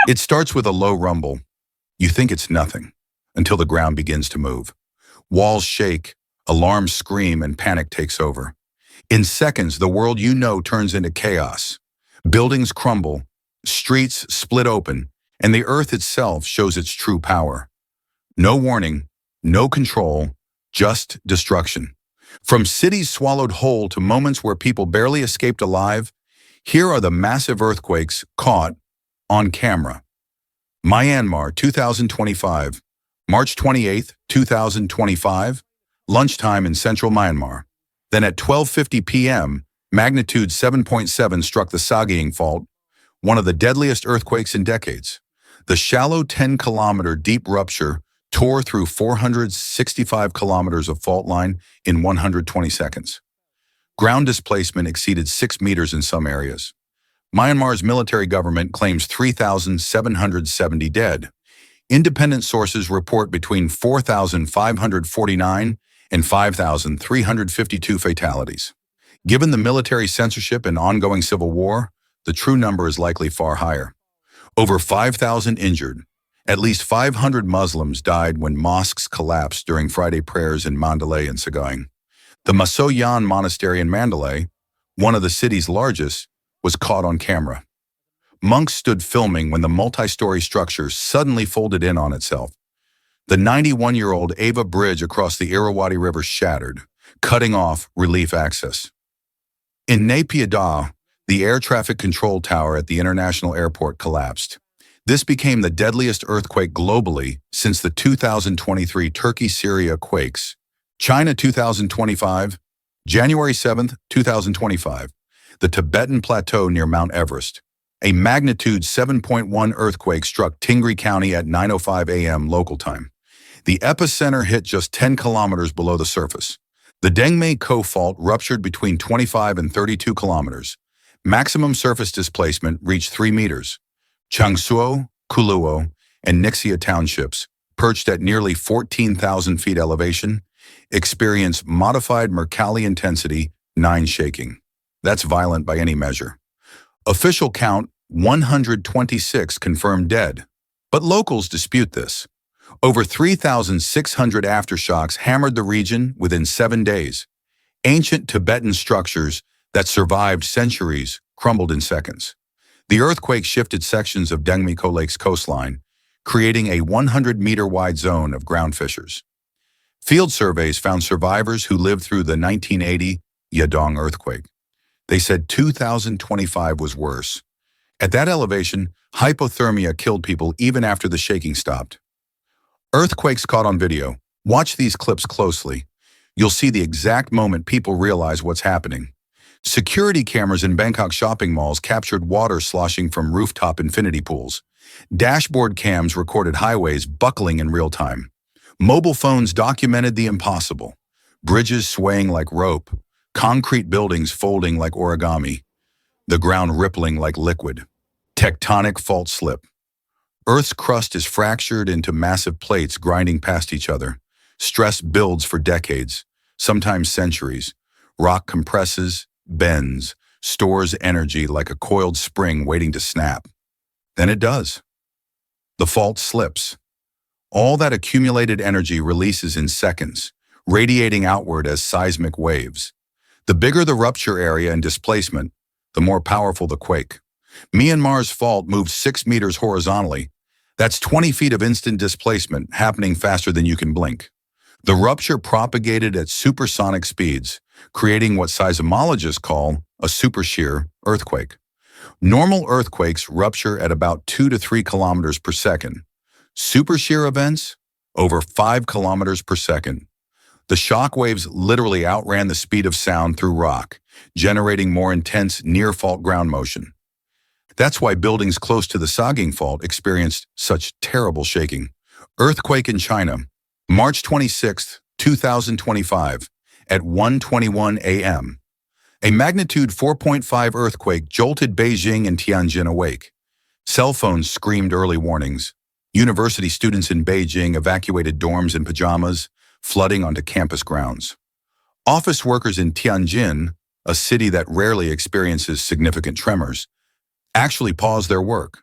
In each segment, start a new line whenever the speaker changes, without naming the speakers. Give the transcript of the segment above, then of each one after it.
It starts with a low rumble. You think it's nothing, until the ground begins to move. Walls shake, alarms scream, and panic takes over. In seconds, the world you know turns into chaos. Buildings crumble, streets split open, and the earth itself shows its true power. No warning, no control, just destruction. From cities swallowed whole to moments where people barely escaped alive, here are the massive earthquakes caught on camera. Myanmar, 2025. March 28, 2025, lunchtime in central Myanmar. Then at 12:50 p.m., magnitude 7.7 struck the Sagying Fault, one of the deadliest earthquakes in decades. The shallow 10-kilometer deep rupture tore through 465 kilometers of fault line in 120 seconds. Ground displacement exceeded 6 meters in some areas. Myanmar's military government claims 3,770 dead. Independent sources report between 4,549 and 5,352 fatalities. Given the military censorship and ongoing civil war, the true number is likely far higher. Over 5,000 injured. At least 500 Muslims died when mosques collapsed during Friday prayers in Mandalay and Sagaing. The Masoyan Monastery in Mandalay, one of the city's largest, was caught on camera. Monks stood filming when the multi-story structure suddenly folded in on itself. The 91-year-old Ava Bridge across the Irrawaddy River shattered, cutting off relief access. In Naypyidaw, the air traffic control tower at the international airport collapsed. This became the deadliest earthquake globally since the 2023 Turkey-Syria quakes. China 2025, January 7, 2025. The Tibetan Plateau near Mount Everest. A magnitude 7.1 earthquake struck Tingri County at 9:05 a.m. local time. The epicenter hit just 10 kilometers below the surface. The Dengme Ko Fault ruptured between 25 and 32 kilometers. Maximum surface displacement reached 3 meters. Changsuo, Kuluo, and Nixia townships, perched at nearly 14,000 feet elevation, experienced modified Mercalli intensity 9 shaking. That's violent by any measure. Official count 126 confirmed dead, but locals dispute this. Over 3,600 aftershocks hammered the region within 7 days. Ancient Tibetan structures that survived centuries crumbled in seconds. The earthquake shifted sections of Dengmiko Lake's coastline, creating a 100-meter-wide zone of ground fissures. Field surveys found survivors who lived through the 1980 Yadong earthquake. They said 2025 was worse. At that elevation, hypothermia killed people even after the shaking stopped. Earthquakes caught on video. Watch these clips closely. You'll see the exact moment people realize what's happening. Security cameras in Bangkok shopping malls captured water sloshing from rooftop infinity pools. Dashboard cams recorded highways buckling in real time. Mobile phones documented the impossible. Bridges swaying like rope. Concrete buildings folding like origami. The ground rippling like liquid. Tectonic fault slip. Earth's crust is fractured into massive plates grinding past each other. Stress builds for decades, sometimes centuries. Rock compresses, bends, stores energy like a coiled spring waiting to snap. Then it does. The fault slips. All that accumulated energy releases in seconds, radiating outward as seismic waves. The bigger the rupture area and displacement, the more powerful the quake. Myanmar's fault moved 6 meters horizontally. That's 20 feet of instant displacement happening faster than you can blink. The rupture propagated at supersonic speeds, creating what seismologists call a super shear earthquake. Normal earthquakes rupture at about 2 to 3 kilometers per second. Super shear events, over 5 kilometers per second. The shock waves literally outran the speed of sound through rock, generating more intense near-fault ground motion. That's why buildings close to the Sagying Fault experienced such terrible shaking. Earthquake in China, March 26, 2025, at 1:21 a.m. A magnitude 4.5 earthquake jolted Beijing and Tianjin awake. Cell phones screamed early warnings. University students in Beijing evacuated dorms in pajamas, flooding onto campus grounds. Office workers in Tianjin, a city that rarely experiences significant tremors, actually pause their work.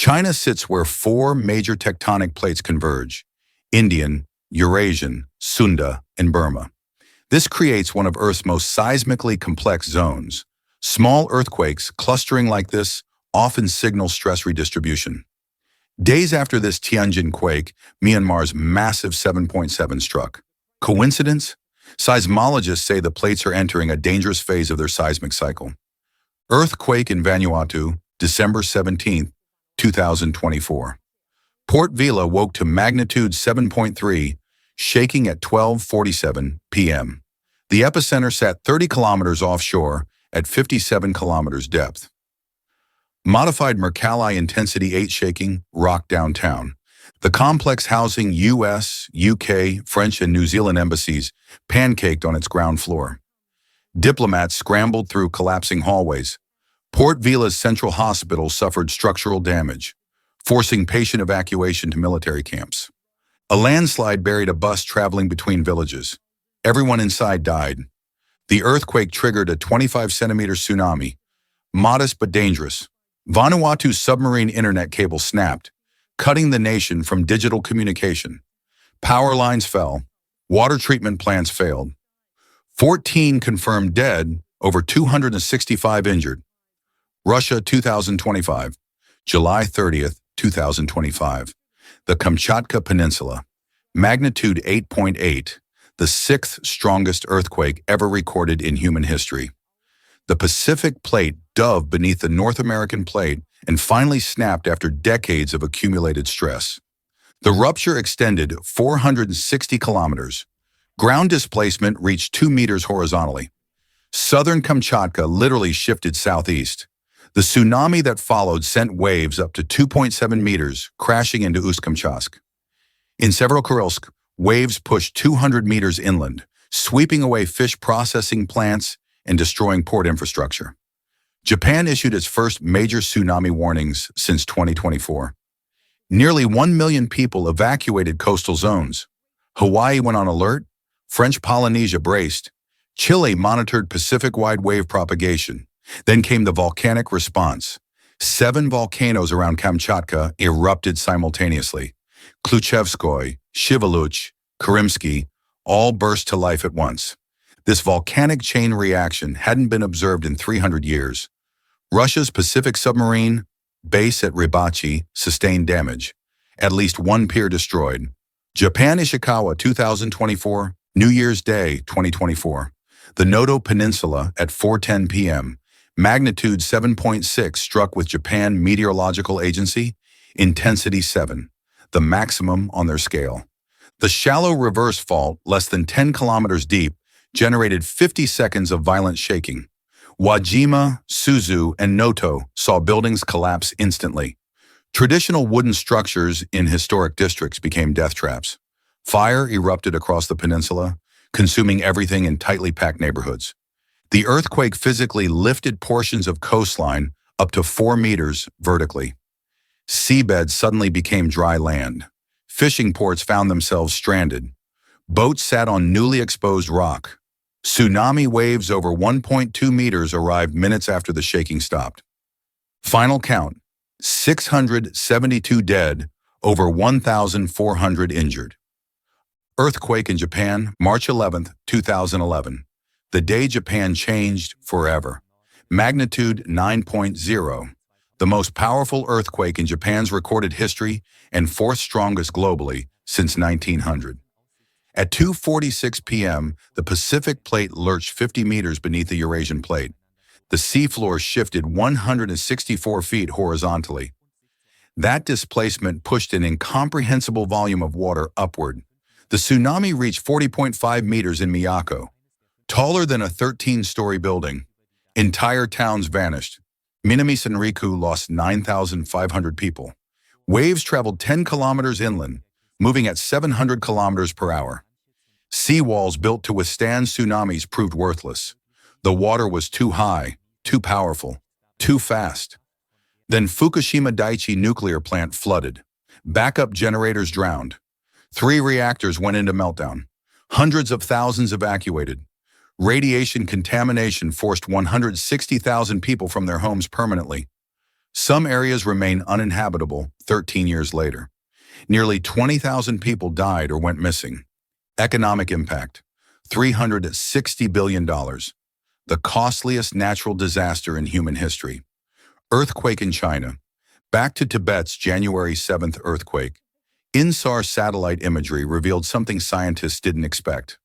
China sits where four major tectonic plates converge: Indian, Eurasian, Sunda, and Burma. This creates one of Earth's most seismically complex zones. Small earthquakes clustering like this often signal stress redistribution. Days after this Tianjin quake, Myanmar's massive 7.7 struck. Coincidence? Seismologists say the plates are entering a dangerous phase of their seismic cycle. Earthquake in Vanuatu, December 17, 2024. Port Vila woke to magnitude 7.3, shaking at 12:47 p.m. The epicenter sat 30 kilometers offshore at 57 kilometers depth. Modified Mercalli Intensity 8 shaking rocked downtown. The complex housing U.S., UK, French, and New Zealand embassies pancaked on its ground floor. Diplomats scrambled through collapsing hallways. Port Vila's central hospital suffered structural damage, forcing patient evacuation to military camps. A landslide buried a bus traveling between villages. Everyone inside died. The earthquake triggered a 25-centimeter tsunami, modest but dangerous. Vanuatu's submarine internet cable snapped, cutting the nation from digital communication. Power lines fell. Water treatment plants failed. 14 confirmed dead, over 265 injured. Russia 2025, July 30th, 2025. The Kamchatka Peninsula. Magnitude 8.8, the sixth strongest earthquake ever recorded in human history. The Pacific Plate dove beneath the North American plate and finally snapped after decades of accumulated stress. The rupture extended 460 kilometers. Ground displacement reached 2 meters horizontally. Southern Kamchatka literally shifted southeast. The tsunami that followed sent waves up to 2.7 meters, crashing into Ust-Kamchatsk. In Severokurilsk, waves pushed 200 meters inland, sweeping away fish processing plants and destroying port infrastructure. Japan issued its first major tsunami warnings since 2024. Nearly 1 million people evacuated coastal zones. Hawaii went on alert. French Polynesia braced. Chile monitored Pacific-wide wave propagation. Then came the volcanic response. 7 volcanoes around Kamchatka erupted simultaneously. Kluchevskoy, Shiveluch, Karimsky all burst to life at once. This volcanic chain reaction hadn't been observed in 300 years. Russia's Pacific submarine base at Rybachi sustained damage. At least 1 pier destroyed. Japan Ishikawa 2024, New Year's Day 2024. The Noto Peninsula at 4:10 p.m. Magnitude 7.6 struck with Japan Meteorological Agency, intensity 7, the maximum on their scale. The shallow reverse fault, less than 10 kilometers deep, generated 50 seconds of violent shaking. Wajima, Suzu, and Noto saw buildings collapse instantly. Traditional wooden structures in historic districts became death traps. Fire erupted across the peninsula, consuming everything in tightly packed neighborhoods. The earthquake physically lifted portions of coastline up to 4 meters vertically. Seabed suddenly became dry land. Fishing ports found themselves stranded. Boats sat on newly exposed rock. Tsunami waves over 1.2 meters arrived minutes after the shaking stopped. Final count, 672 dead, over 1,400 injured. Earthquake in Japan, March 11, 2011. The day Japan changed forever. Magnitude 9.0. The most powerful earthquake in Japan's recorded history and 4th strongest globally since 1900. At 2:46 p.m., the Pacific Plate lurched 50 meters beneath the Eurasian Plate. The seafloor shifted 164 feet horizontally. That displacement pushed an incomprehensible volume of water upward. The tsunami reached 40.5 meters in Miyako, taller than a 13-story building. Entire towns vanished. Minami Senriku lost 9,500 people. Waves traveled 10 kilometers inland, moving at 700 kilometers per hour. Seawalls built to withstand tsunamis proved worthless. The water was too high, too powerful, too fast. Then Fukushima Daiichi nuclear plant flooded. Backup generators drowned. 3 reactors went into meltdown. Hundreds of thousands evacuated. Radiation contamination forced 160,000 people from their homes permanently. Some areas remain uninhabitable 13 years later. Nearly 20,000 people died or went missing. Economic impact, $360 billion, the costliest natural disaster in human history. Earthquake in China. Back to Tibet's January 7th earthquake. INSAR satellite imagery revealed something scientists didn't expect.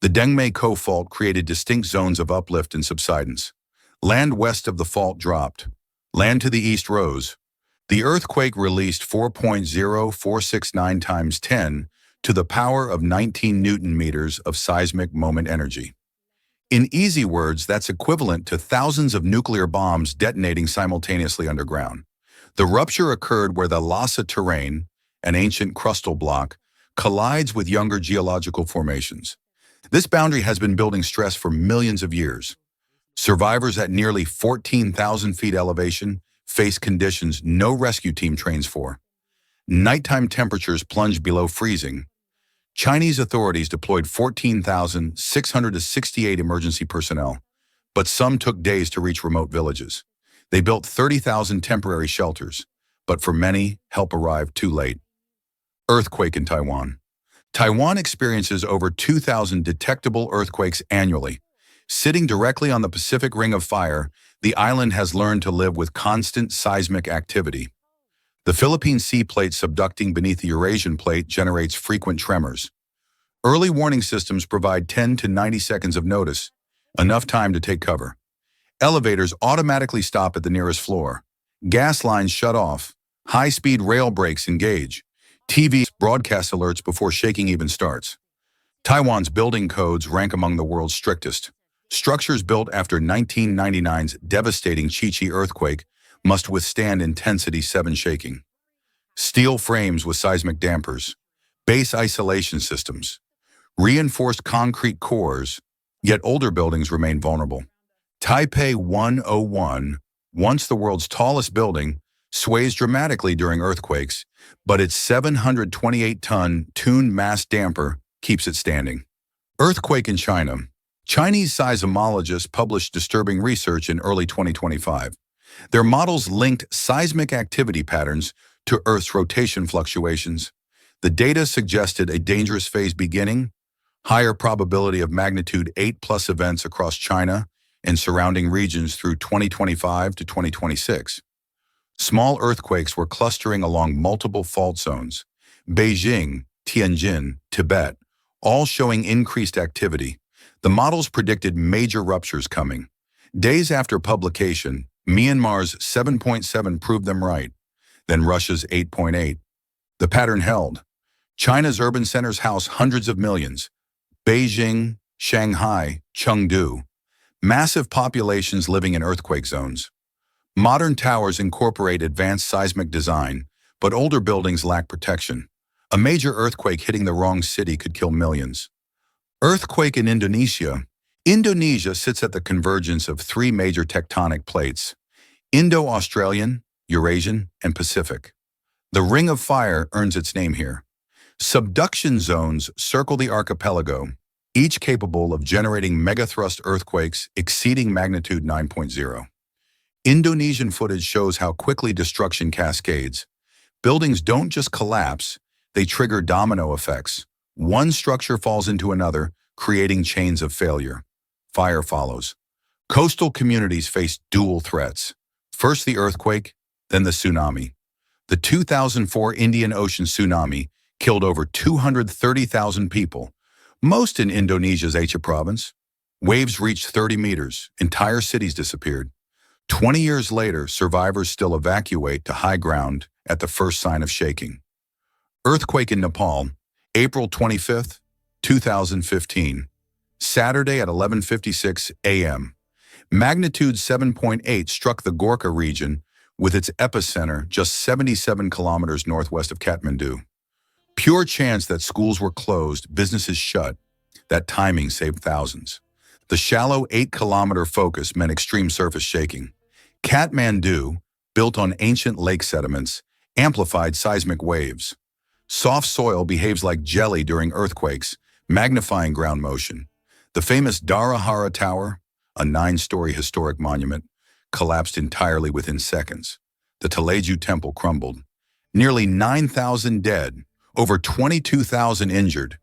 The Dengme-Ko fault created distinct zones of uplift and subsidence. Land west of the fault dropped. Land to the east rose. The earthquake released 4.0469 times 10 to the power of 19 Newton meters of seismic moment energy. In easy words, that's equivalent to thousands of nuclear bombs detonating simultaneously underground. The rupture occurred where the Lhasa terrain, an ancient crustal block, collides with younger geological formations. This boundary has been building stress for millions of years. Survivors at nearly 14,000 feet elevation face conditions no rescue team trains for. Nighttime temperatures plunged below freezing. Chinese authorities deployed 14,668 emergency personnel, but some took days to reach remote villages. They built 30,000 temporary shelters, but for many, help arrived too late. Earthquake in Taiwan. Taiwan experiences over 2,000 detectable earthquakes annually. Sitting directly on the Pacific Ring of Fire, the island has learned to live with constant seismic activity. The Philippine Sea Plate subducting beneath the Eurasian Plate generates frequent tremors. Early warning systems provide 10 to 90 seconds of notice, enough time to take cover. Elevators automatically stop at the nearest floor. Gas lines shut off. High-speed rail brakes engage. TV broadcast alerts before shaking even starts. Taiwan's building codes rank among the world's strictest. Structures built after 1999's devastating Chi-Chi earthquake must withstand intensity 7 shaking. Steel frames with seismic dampers, base isolation systems, reinforced concrete cores, yet older buildings remain vulnerable. Taipei 101, once the world's tallest building, sways dramatically during earthquakes, but its 728-ton tuned mass damper keeps it standing. Earthquake in China. Chinese seismologists published disturbing research in early 2025. Their models linked seismic activity patterns to Earth's rotation fluctuations. The data suggested a dangerous phase beginning, higher probability of magnitude 8+ events across China and surrounding regions through 2025 to 2026. Small earthquakes were clustering along multiple fault zones. Beijing, Tianjin, Tibet, all showing increased activity. The models predicted major ruptures coming. Days after publication, Myanmar's 7.7 proved them right, then Russia's 8.8. The pattern held. China's urban centers house hundreds of millions. Beijing, Shanghai, Chengdu. Massive populations living in earthquake zones. Modern towers incorporate advanced seismic design, but older buildings lack protection. A major earthquake hitting the wrong city could kill millions. Earthquake in Indonesia. Indonesia sits at the convergence of 3 major tectonic plates: Indo-Australian, Eurasian, and Pacific. The Ring of Fire earns its name here. Subduction zones circle the archipelago, each capable of generating megathrust earthquakes exceeding magnitude 9.0. Indonesian footage shows how quickly destruction cascades. Buildings don't just collapse, they trigger domino effects. One structure falls into another, creating chains of failure. Fire follows. Coastal communities face dual threats. First the earthquake, then the tsunami. The 2004 Indian Ocean tsunami killed over 230,000 people, most in Indonesia's Aceh province. Waves reached 30 meters, entire cities disappeared. 20 years later, survivors still evacuate to high ground at the first sign of shaking. Earthquake in Nepal, April 25, 2015. Saturday at 11:56 a.m. Magnitude 7.8 struck the Gorkha region with its epicenter just 77 kilometers northwest of Kathmandu. Pure chance that schools were closed, businesses shut. That timing saved thousands. The shallow 8-kilometer focus meant extreme surface shaking. Kathmandu, built on ancient lake sediments, amplified seismic waves. Soft soil behaves like jelly during earthquakes, magnifying ground motion. The famous Dharahara Tower, a 9-story historic monument, collapsed entirely within seconds. the Taleju temple crumbled. Nearly 9,000 dead, over 22,000 injured.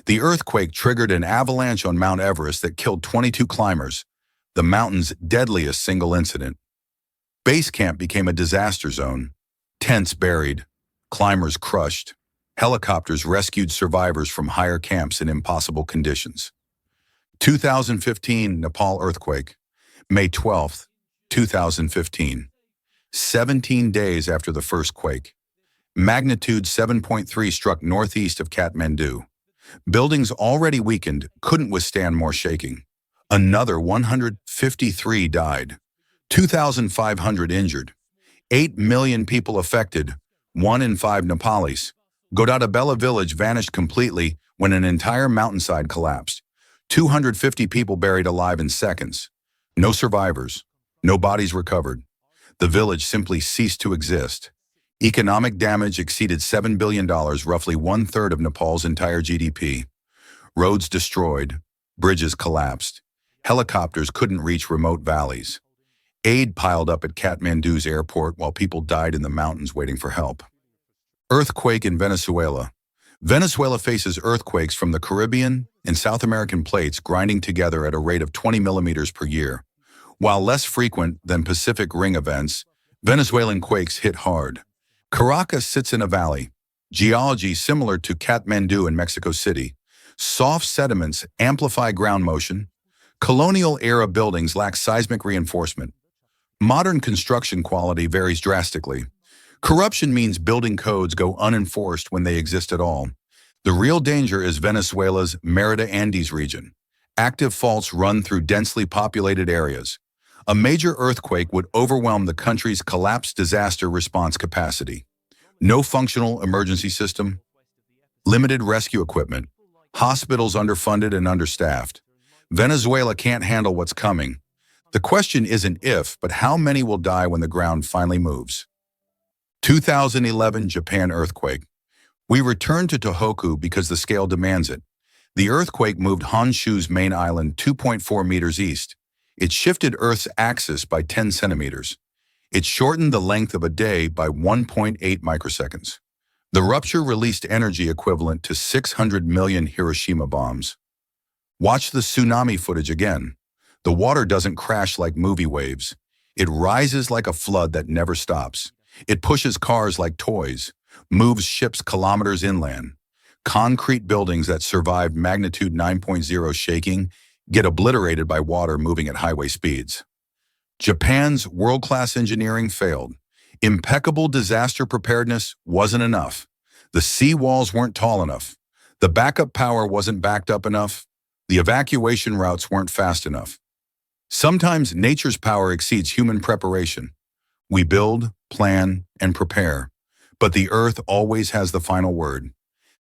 The earthquake triggered an avalanche on Mount Everest that killed 22 climbers, the mountain's deadliest single incident. Base camp became a disaster zone. Tents buried, climbers crushed. Helicopters rescued survivors from higher camps in impossible conditions. 2015 Nepal earthquake, May 12, 2015. 17 days after the first quake. Magnitude 7.3 struck northeast of Kathmandu. Buildings already weakened couldn't withstand more shaking. Another 153 died. 2,500 injured. 8 million people affected, 1 in 5 Nepalis. Godadabella village vanished completely when an entire mountainside collapsed. 250 people buried alive in seconds. No survivors. No bodies recovered. The village simply ceased to exist. Economic damage exceeded $7 billion, roughly 1/3 of Nepal's entire GDP. Roads destroyed. Bridges collapsed. Helicopters couldn't reach remote valleys. Aid piled up at Kathmandu's airport while people died in the mountains waiting for help. Earthquake in Venezuela. Venezuela faces earthquakes from the Caribbean and South American plates grinding together at a rate of 20 millimeters per year. While less frequent than Pacific Ring events, Venezuelan quakes hit hard. Caracas sits in a valley. Geology similar to Kathmandu in Mexico City. Soft sediments amplify ground motion. Colonial-era buildings lack seismic reinforcement. Modern construction quality varies drastically. Corruption means building codes go unenforced when they exist at all. The real danger is Venezuela's Merida Andes region. Active faults run through densely populated areas. A major earthquake would overwhelm the country's collapsed disaster response capacity. No functional emergency system. Limited rescue equipment. Hospitals underfunded and understaffed. Venezuela can't handle what's coming. The question isn't if, but how many will die when the ground finally moves. 2011 Japan earthquake. We return to Tohoku because the scale demands it. The earthquake moved Honshu's main island 2.4 meters east. It shifted Earth's axis by 10 centimeters. It shortened the length of a day by 1.8 microseconds. The rupture released energy equivalent to 600 million Hiroshima bombs. Watch the tsunami footage again. The water doesn't crash like movie waves. It rises like a flood that never stops. It pushes cars like toys, moves ships kilometers inland. Concrete buildings that survived magnitude 9.0 shaking get obliterated by water moving at highway speeds. Japan's world-class engineering failed. Impeccable disaster preparedness wasn't enough. The sea walls weren't tall enough. The backup power wasn't backed up enough. The evacuation routes weren't fast enough. Sometimes nature's power exceeds human preparation. We build, plan, and prepare, but the earth always has the final word.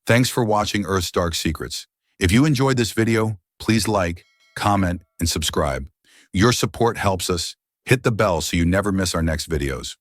Thanks for watching Earth's Dark Secrets. If you enjoyed this video, please like, comment, and subscribe. Your support helps us. Hit the bell so you never miss our next videos.